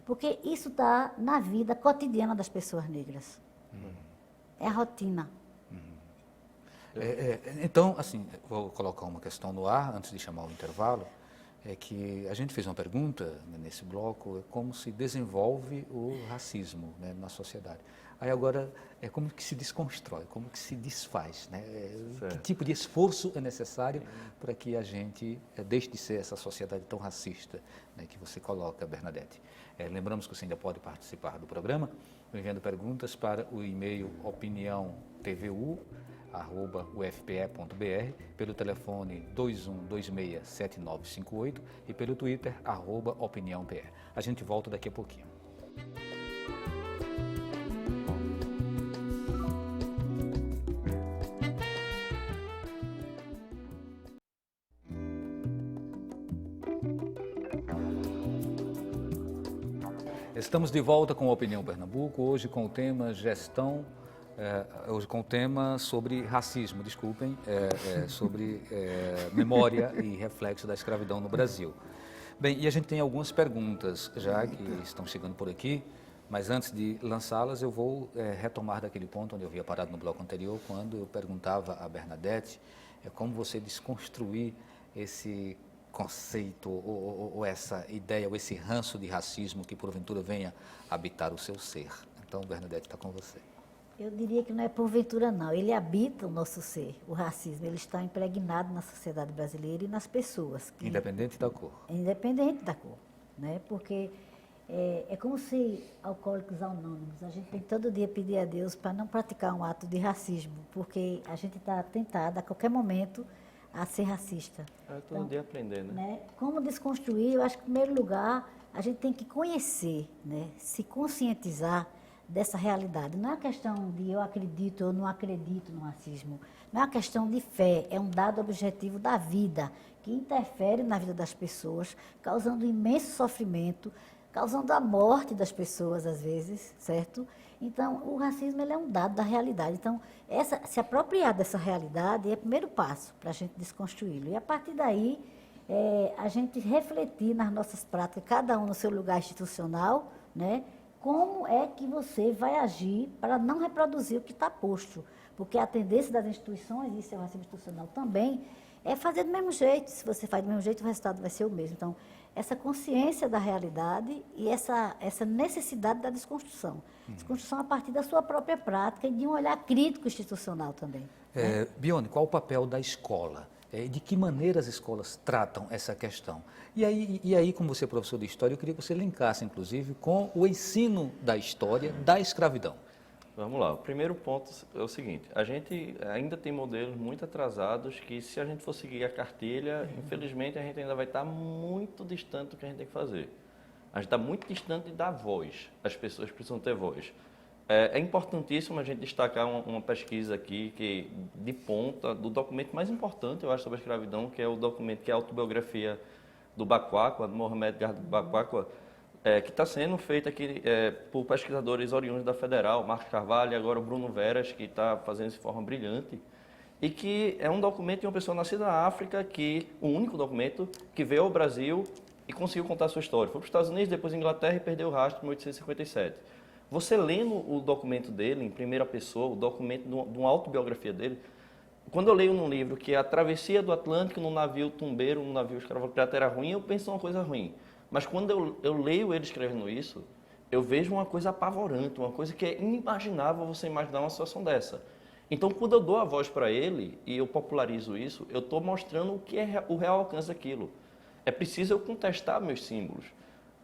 porque isso está na vida cotidiana das pessoas negras, é a rotina. Então, assim, vou colocar uma questão no ar antes de chamar o intervalo, é que a gente fez uma pergunta nesse bloco, como se desenvolve o racismo, né, na sociedade. Aí agora, como que se desconstrói, como que se desfaz, né? Que tipo de esforço é necessário para que a gente deixe de ser essa sociedade tão racista, né, que você coloca, Bernadette. Lembramos que você ainda pode participar do programa, enviando perguntas para o e-mail opiniãotvu@ufpe.br, pelo telefone 21267958 e pelo Twitter @opiniãopr. A gente volta daqui a pouquinho. Estamos de volta com a Opinião Pernambuco, hoje com o tema hoje com o tema sobre racismo, sobre memória e reflexo da escravidão no Brasil. Bem, e a gente tem algumas perguntas já que estão chegando por aqui, mas antes de lançá-las eu vou retomar daquele ponto onde eu havia parado no bloco anterior, quando eu perguntava a Bernadette como você desconstruir esse conceito ou essa ideia, ou esse ranço de racismo que porventura venha habitar o seu ser. Então, Bernadette, está com você. Eu diria que não é porventura, não. Ele habita o nosso ser, o racismo. Ele está impregnado na sociedade brasileira e nas pessoas. Independente da cor. Independente da cor, né? Porque é como se Alcoólicos Anônimos, a gente tem que todo dia pedir a Deus para não praticar um ato de racismo, porque a gente está tentado a qualquer momento a ser racista. Todo dia aprender, né? Como desconstruir? Eu acho que, em primeiro lugar, a gente tem que conhecer, né? Se conscientizar dessa realidade. Não é uma questão de eu acredito ou não acredito no racismo. Não é uma questão de fé, é um dado objetivo da vida, que interfere na vida das pessoas, causando imenso sofrimento, causando a morte das pessoas, às vezes, certo? Então, o racismo ele é um dado da realidade. Então, se apropriar dessa realidade é o primeiro passo para a gente desconstruí-lo. E, a partir daí, a gente refletir nas nossas práticas, cada um no seu lugar institucional, né? Como é que você vai agir para não reproduzir o que está posto. Porque a tendência das instituições, e isso é o racismo institucional também, é fazer do mesmo jeito. Se você faz do mesmo jeito, o resultado vai ser o mesmo. Então, essa consciência da realidade e essa necessidade da desconstrução. Desconstrução a partir da sua própria prática e de um olhar crítico institucional também. Bione, qual o papel da escola? De que maneira as escolas tratam essa questão? E aí, como você é professor de História, eu queria que você linkasse, inclusive, com o ensino da história da escravidão. Vamos lá, o primeiro ponto é o seguinte, a gente ainda tem modelos muito atrasados que, se a gente for seguir a cartilha, infelizmente a gente ainda vai estar muito distante do que a gente tem que fazer. A gente está muito distante de dar voz, as pessoas precisam ter voz. É importantíssimo a gente destacar uma pesquisa aqui, que de ponta, do documento mais importante, eu acho, sobre a escravidão, que é o documento que é a autobiografia do Baquaqua, do Mohamed Gharib Baquaqua, que está sendo feita aqui por pesquisadores oriundos da Federal, Marcos Carvalho e agora o Bruno Veras, que está fazendo isso de forma brilhante, e que é um documento de uma pessoa nascida na África, o único documento que veio ao Brasil e conseguiu contar a sua história. Foi para os Estados Unidos, depois à Inglaterra e perdeu o rastro em 1857. Você lendo o documento dele, em primeira pessoa, o documento de uma autobiografia dele, quando eu leio num livro que a travessia do Atlântico no navio tumbeiro, no navio escravocrata era ruim, eu penso uma coisa ruim. Mas quando eu leio ele escrevendo isso, eu vejo uma coisa apavorante, uma coisa que é inimaginável você imaginar uma situação dessa. Então, quando eu dou a voz para ele e eu popularizo isso, eu estou mostrando o que é o real alcance daquilo. É preciso eu contestar meus símbolos.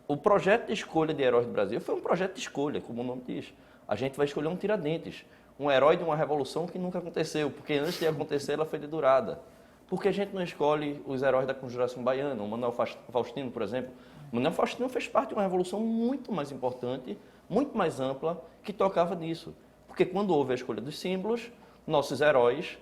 O projeto de escolha de heróis do Brasil foi um projeto de escolha, como o nome diz. A gente vai escolher um Tiradentes, um herói de uma revolução que nunca aconteceu, porque antes de acontecer ela foi dedurada. Por que a gente não escolhe os heróis da Conjuração Baiana, o Manuel Faustino, por exemplo? O Manuel Faustino fez parte de uma revolução muito mais importante, muito mais ampla, que tocava nisso. Porque quando houve a escolha dos símbolos, nossos heróis,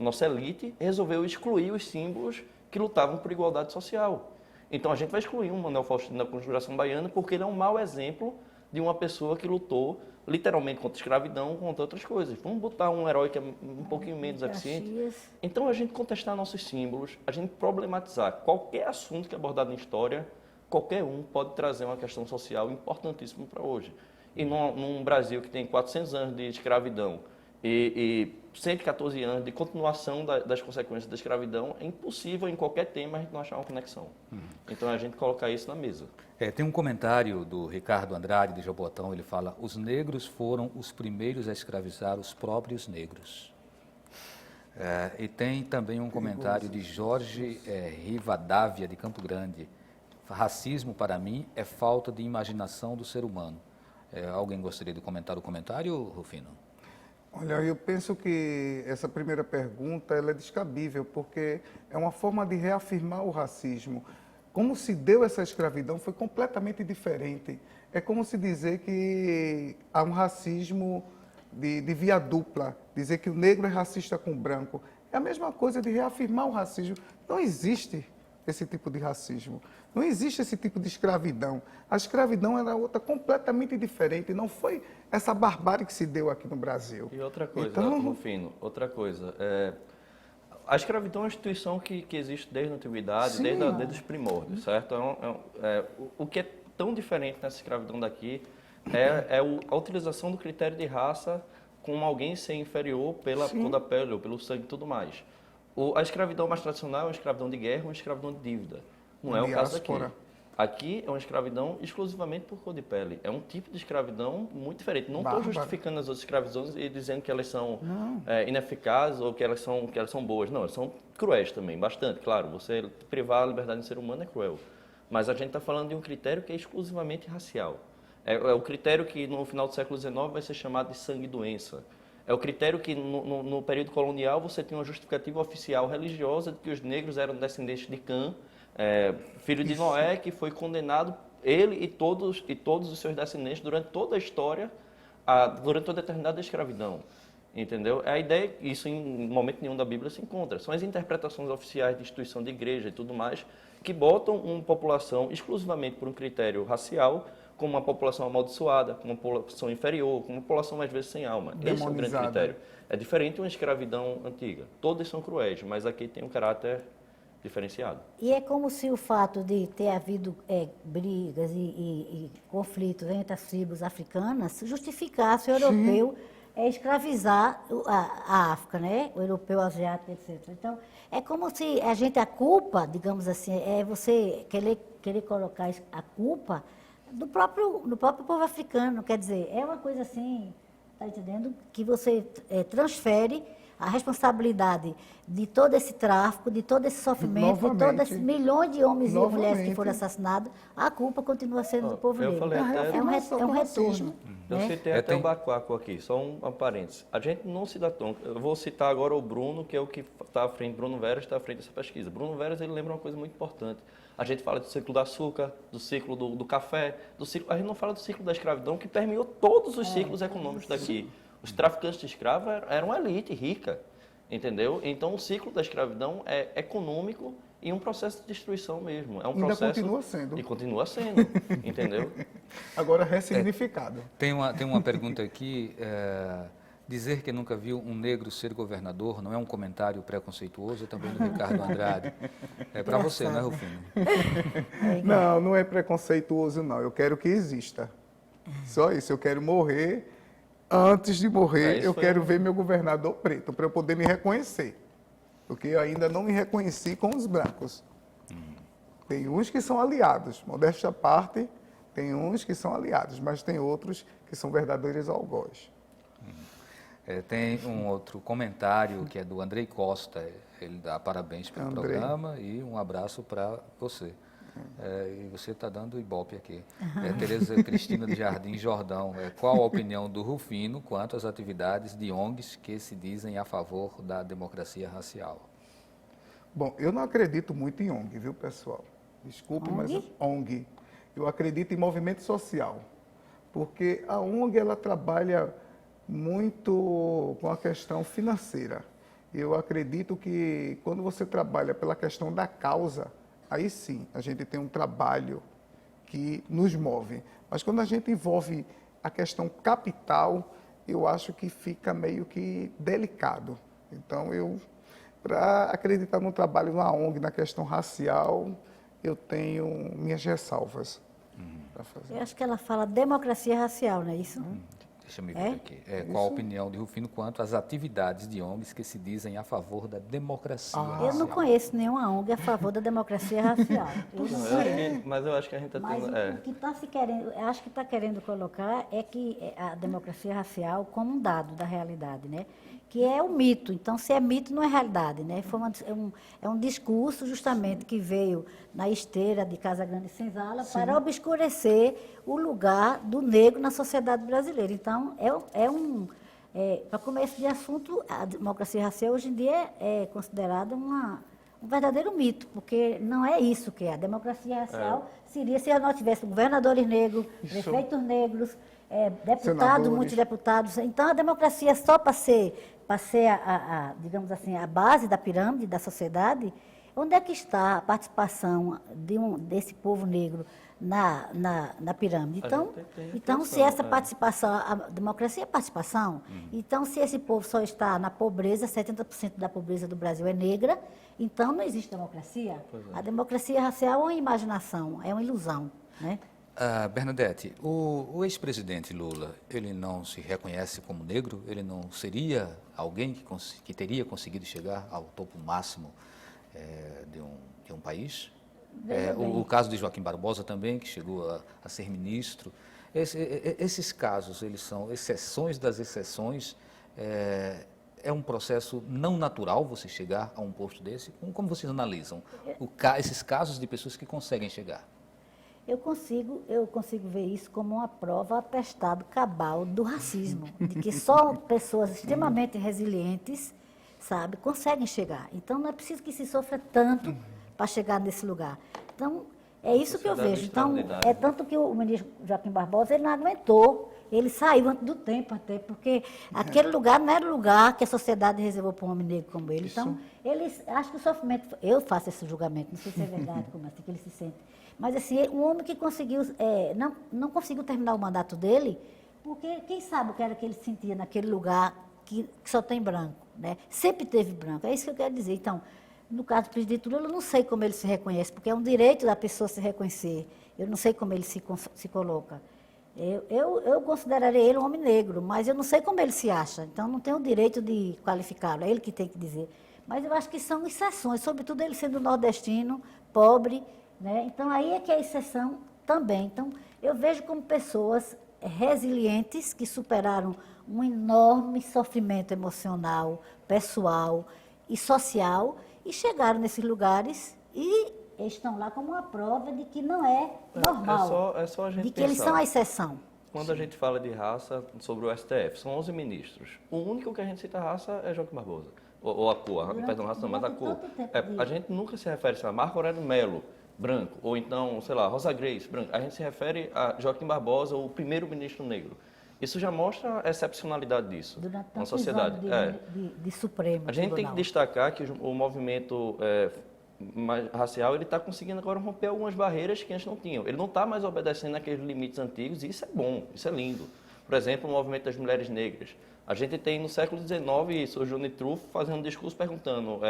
nossa elite, resolveu excluir os símbolos que lutavam por igualdade social. Então a gente vai excluir um Manuel Faustino da Conjuração Baiana porque ele é um mau exemplo de uma pessoa que lutou literalmente contra a escravidão, contra outras coisas. Vamos botar um herói que é um pouquinho menos eficiente. Então a gente contestar nossos símbolos, a gente problematizar qualquer assunto que é abordado em história, qualquer um pode trazer uma questão social importantíssima para hoje. E num Brasil que tem 400 anos de escravidão e 114 anos de continuação das consequências da escravidão, é impossível em qualquer tema a gente não achar uma conexão. Então a gente colocar isso na mesa. Tem um comentário do Ricardo Andrade, de Jabotão, ele fala: os negros foram os primeiros a escravizar os próprios negros. E tem também um comentário de Jorge Rivadavia, de Campo Grande: racismo, para mim, é falta de imaginação do ser humano. Alguém gostaria de comentar o comentário, Rufino? Olha, eu penso que essa primeira pergunta ela é descabível, porque é uma forma de reafirmar o racismo. Como se deu essa escravidão foi completamente diferente. É como se dizer que há um racismo de via dupla, dizer que o negro é racista com o branco. É a mesma coisa de reafirmar o racismo. Não existe esse tipo de racismo. Não existe esse tipo de escravidão. A escravidão era outra completamente diferente. Não foi essa barbárie que se deu aqui no Brasil. E outra coisa, então, Rufino, a escravidão é uma instituição que existe desde a antiguidade, desde os primórdios, certo? O que é tão diferente nessa escravidão daqui é a utilização do critério de raça como alguém ser inferior pela cor da pele, ou pelo sangue e tudo mais. A escravidão mais tradicional é uma escravidão de guerra, uma escravidão de dívida. Não é o caso aqui. Aqui é uma escravidão exclusivamente por cor de pele. É um tipo de escravidão muito diferente. Não estou justificando as outras escravidões e dizendo que elas são ineficazes ou que elas são boas. Não, elas são cruéis também, bastante. Claro, você privar a liberdade do ser humano é cruel. Mas a gente está falando de um critério que é exclusivamente racial. É o critério que no final do século XIX vai ser chamado de sangue e doença. É o critério que no período colonial você tem uma justificativa oficial religiosa de que os negros eram descendentes de Cã, filho de Noé, que foi condenado, ele e todos os seus descendentes, durante toda a história, durante toda a eternidade da escravidão. Entendeu? A ideia, isso em momento nenhum da Bíblia se encontra. São as interpretações oficiais de instituição de igreja e tudo mais, que botam uma população exclusivamente por um critério racial, como uma população amaldiçoada, como uma população inferior, como uma população às vezes sem alma. Esse é o grande critério. É diferente de uma escravidão antiga. Todas são cruéis, mas aqui tem um caráter diferenciado. E é como se o fato de ter havido brigas e conflitos entre as tribos africanas justificasse o europeu escravizar a África, né? O europeu, asiático, etc. Então, é como se a culpa, digamos assim, é você querer colocar a culpa do próprio povo africano. Quer dizer, é uma coisa assim, está entendendo? Que você transfere a responsabilidade de todo esse tráfico, de todo esse sofrimento, de todos esses milhões de homens e mulheres que foram assassinados, a culpa continua sendo do povo negro. É um retorno. Eu citei até o Bacuaco aqui, só um parênteses. A gente não se dá tão... Eu vou citar agora o Bruno, que é o que está à frente, Bruno Veras está à frente dessa pesquisa. Bruno Veras, ele lembra uma coisa muito importante. A gente fala do ciclo do açúcar, do ciclo do café, a gente não fala do ciclo da escravidão, que permeou todos os ciclos econômicos daqui. Os traficantes de escravos eram uma elite rica, entendeu? Então, o ciclo da escravidão é econômico e um processo de destruição mesmo. É um processo... continua sendo. E continua sendo, entendeu? Agora, ressignificado. Tem uma pergunta aqui. Dizer que nunca viu um negro ser governador não é um comentário preconceituoso, também do Ricardo Andrade. É para você, não é, Rufino? Não é preconceituoso, não. Eu quero que exista. Só isso. Eu quero morrer. Antes de morrer, eu quero ver meu governador preto, para eu poder me reconhecer. Porque eu ainda não me reconheci com os brancos. Tem uns que são aliados, modéstia à parte, Tem uns que são aliados, mas tem outros que são verdadeiros algozes. Tem um outro comentário que é do Andrei Costa. Ele dá parabéns pelo programa e um abraço para você. E você está dando ibope aqui. Tereza Cristina de Jardim Jordão. Qual a opinião do Rufino quanto às atividades de ONGs que se dizem a favor da democracia racial? Bom, eu não acredito muito em ONG, viu, pessoal? Desculpe, mas ONG. Eu acredito em movimento social, porque a ONG ela trabalha muito com a questão financeira. Eu acredito que quando você trabalha pela questão da causa, aí sim, a gente tem um trabalho que nos move. Mas quando a gente envolve a questão capital, eu acho que fica meio que delicado. Então, para acreditar no trabalho na ONG, na questão racial, eu tenho minhas ressalvas para fazer. Eu acho que ela fala democracia racial, não é isso? Deixa eu me ver aqui. Qual a opinião de Rufino quanto às atividades de ONGs que se dizem a favor da democracia racial? Eu não conheço nenhuma ONG a favor da democracia racial. Mas eu acho que a gente está tendo... O que está se querendo, eu acho que está querendo colocar é que a democracia racial como um dado da realidade, né? Que é o mito. Então, se é mito, não é realidade, né? É um discurso justamente que veio na esteira de Casa Grande e Senzala para obscurecer o lugar do negro na sociedade brasileira. Então, para começo de assunto, a democracia racial hoje em dia é considerada um verdadeiro mito, porque não é isso que é. A democracia racial seria se nós tivéssemos governadores negros, prefeitos negros, deputados, muitos deputados. Então, a democracia só para ser digamos assim, a base da pirâmide da sociedade, onde é que está a participação desse povo negro na pirâmide? Então se essa participação, a democracia é participação, então se esse povo só está na pobreza, 70% da pobreza do Brasil é negra, então não existe democracia. A democracia racial é uma imaginação, é uma ilusão, né? Bernadette, o ex-presidente Lula, ele não se reconhece como negro? Ele não seria alguém que teria conseguido chegar ao topo máximo de um país? O caso de Joaquim Barbosa também, que chegou a ser ministro. Esses casos, eles são exceções das exceções. É um processo não natural você chegar a um posto desse? Como vocês analisam esses casos de pessoas que conseguem chegar? Eu consigo ver isso como uma prova atestado cabal do racismo, de que só pessoas extremamente resilientes, sabe, conseguem chegar. Então, não é preciso que se sofra tanto para chegar nesse lugar. Então, é isso que eu vejo. Então, é tanto que o ministro Joaquim Barbosa, ele não aguentou, ele saiu antes do tempo até, porque aquele lugar não era o lugar que a sociedade reservou para um homem negro como ele. Então, acho que o sofrimento, eu faço esse julgamento, não sei se é verdade, como assim, que ele se sente. Mas, assim, um homem que conseguiu, não conseguiu terminar o mandato dele, porque quem sabe o que era que ele sentia naquele lugar que só tem branco, né? Sempre teve branco, é isso que eu quero dizer. Então, no caso do presidente Lula, eu não sei como ele se reconhece, porque é um direito da pessoa se reconhecer. Eu não sei como ele se coloca. Eu consideraria ele um homem negro, mas eu não sei como ele se acha. Então, não tenho o direito de qualificá-lo, é ele que tem que dizer. Mas eu acho que são exceções, sobretudo ele sendo nordestino, pobre, né? Então, aí é que é exceção também. Então, eu vejo como pessoas resilientes que superaram um enorme sofrimento emocional, pessoal e social e chegaram nesses lugares e estão lá como uma prova de que não é normal, é só a gente de que pensar. eles são a exceção. Quando a gente fala de raça sobre o STF, são 11 ministros. O único que a gente cita raça é Joaquim Barbosa. Ou a cor, perdão, raça não, mas a cor. A gente nunca se refere a Marco Aurélio Melo, branco, ou então, sei lá, Rosa Grace, branco. A gente se refere a Joaquim Barbosa, o primeiro-ministro negro. Isso já mostra a excepcionalidade disso na sociedade. De Supremo a gente Tribunal. tem que destacar que o movimento racial ele está conseguindo agora romper algumas barreiras que antes não tinham. Ele não está mais obedecendo aqueles limites antigos e isso é bom, isso é lindo. Por exemplo, o movimento das mulheres negras. A gente tem no século XIX Sojourner Truth fazendo um discurso perguntando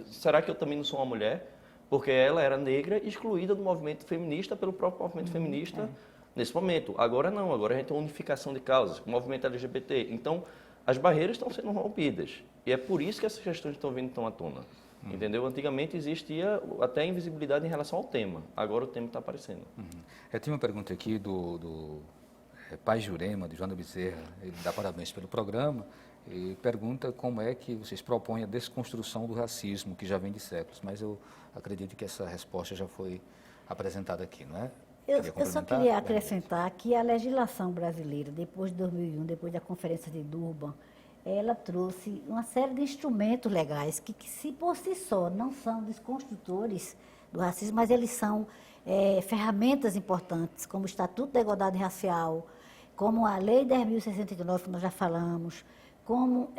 será que eu também não sou uma mulher? Porque ela era negra e excluída do movimento feminista pelo próprio movimento feminista nesse momento. Agora não, agora a gente tem uma unificação de causas, o movimento LGBT. Então, as barreiras estão sendo rompidas. E é por isso que essas questões estão vindo tão à tona. entendeu? Antigamente existia até invisibilidade em relação ao tema, agora o tema está aparecendo. Eu tenho uma pergunta aqui do Pai Jurema, de Joana Bezerra, ele dá parabéns pelo programa e pergunta como é que vocês propõem a desconstrução do racismo, que já vem de séculos, mas eu acredito que essa resposta já foi apresentada aqui, não é? Eu só complementar, queria Bernadette? acrescentar que a legislação brasileira, depois de 2001, depois da Conferência de Durban, ela trouxe uma série de instrumentos legais que se por si só não são desconstrutores do racismo, mas eles são ferramentas importantes, como o Estatuto da Igualdade Racial, como a Lei 10.069, que nós já falamos, como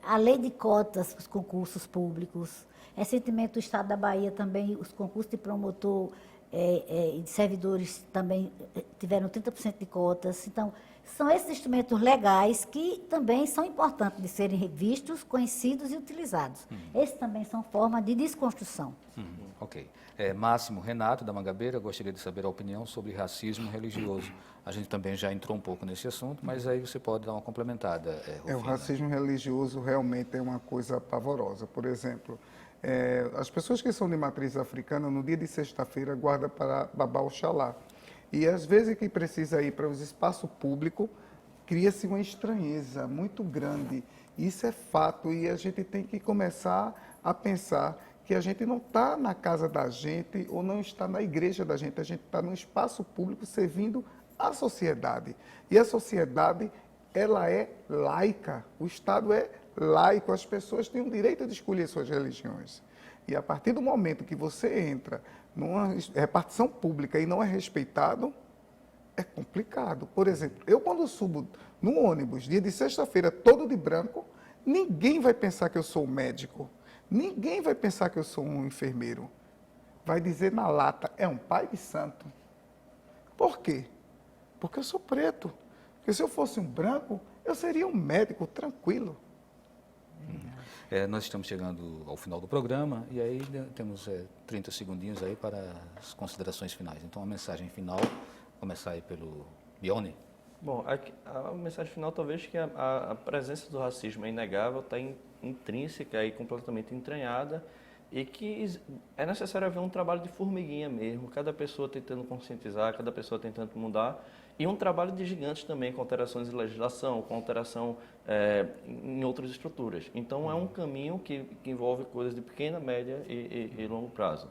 a lei de cotas para os concursos públicos. Recentemente, o Estado da Bahia também, os concursos de promotor e de servidores também tiveram 30% de cotas. Então, são esses instrumentos legais que também são importantes de serem revistos, conhecidos e utilizados. Esses também são formas de desconstrução. Ok. Máximo Renato, da Mangabeira, gostaria de saber a opinião sobre racismo religioso. A gente também já entrou um pouco nesse assunto, mas aí você pode dar uma complementada, O Rufina. racismo religioso realmente é uma coisa pavorosa. Por exemplo, as pessoas que são de matriz africana, no dia de sexta-feira, guardam para Babá Oxalá. E às vezes que precisa ir para os espaços públicos, cria-se uma estranheza muito grande. Isso é fato e a gente tem que começar a pensar que a gente não está na casa da gente ou não está na igreja da gente, a gente está no espaço público servindo a sociedade. E a sociedade, ela é laica, o Estado é laico, as pessoas têm o direito de escolher suas religiões. E a partir do momento que você entra numa repartição pública e não é respeitado, é complicado. Por exemplo, eu quando subo no ônibus, dia de sexta-feira, todo de branco, ninguém vai pensar que eu sou um médico, ninguém vai pensar que eu sou um enfermeiro. Vai dizer na lata, é um pai de santo. Por quê? Porque eu sou preto. Porque se eu fosse um branco, eu seria um médico tranquilo. Nós estamos chegando ao final do programa e aí temos 30 segundinhos aí para as considerações finais. Então, a mensagem final, começar aí pelo Bione. Bom, a mensagem final talvez que a presença do racismo é inegável, está intrínseca e completamente entranhada e que é necessário haver um trabalho de formiguinha mesmo, cada pessoa tentando conscientizar, cada pessoa tentando mudar e um trabalho de gigantes também com alterações de legislação, com alteração em outras estruturas. Então é um caminho que envolve coisas de pequena, média e longo prazo.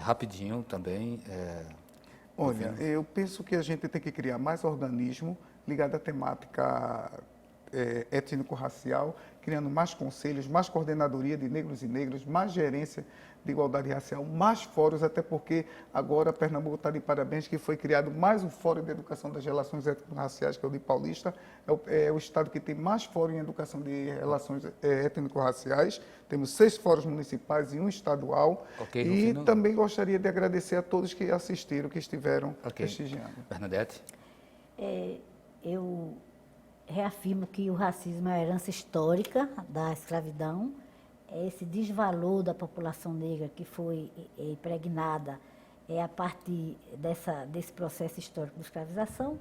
Rapidinho também. Olha, eu penso que a gente tem que criar mais organismo ligado à temática étnico-racial, criando mais conselhos, mais coordenadoria de negros e negras, mais gerência de igualdade racial, mais fóruns, até porque agora Pernambuco está de parabéns que foi criado mais um fórum de educação das relações étnico-raciais, que é o de Paulista, é o estado que tem mais fórum em educação de relações étnico-raciais, temos 6 fóruns municipais e um estadual, e também gostaria de agradecer a todos que assistiram, que estiveram prestigiando. Bernadette? Eu reafirmo que o racismo é a herança histórica da escravidão, é esse desvalor da população negra que foi impregnada a partir desse processo histórico de escravização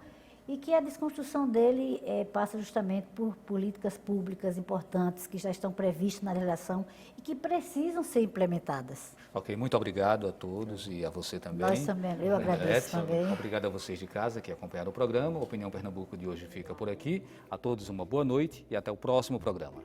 e que a desconstrução dele passa justamente por políticas públicas importantes que já estão previstas na legislação e que precisam ser implementadas. Ok, muito obrigado a todos e a você também. Nós também, eu agradeço também. Obrigado a vocês de casa que acompanharam o programa. A Opinião Pernambuco de hoje fica por aqui. A todos uma boa noite e até o próximo programa.